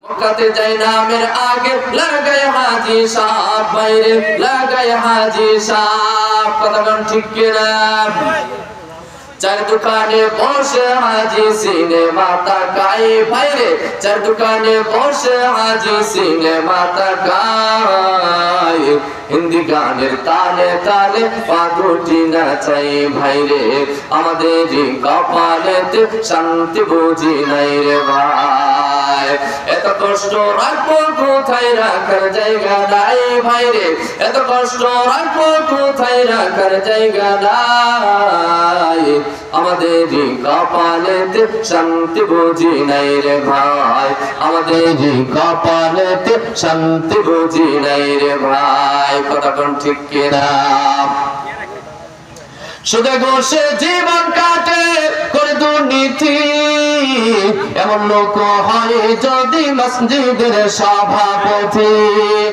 কাতে যাই নামের আগে লাগায় হাজি সাহেব বাইরে লাগায় হাজি সাহেব কথা বল ঠিক কিনা চার দোকানে বসে হাজি সিনেমা তাকাই বাইরে চার দোকানে বসে হাজি সিনেমা তাকাই হিন্দি গানের তালে তালে পাগটি নাচাই ভাইরে আমাদের কপালেতে শান্তি বুঝি নাই রে ভাই এত কষ্ট রাখবো কোথায় রাখার জায়গা নাই ভাইরে এত কষ্ট রাখবো কোথায় রাখার জায়গা নাই আমাদের কপালেতে শান্তি বুঝি নাই রে ভাই আমাদের কপালেতে শান্তি বুঝি নাই রে ভাই কথা কোন ঠিক কিনা সুদে ঘুষে জীবন কাটে করে দুর্নীতি এমন লোক হয় যদি মসজিদের সভাপতি।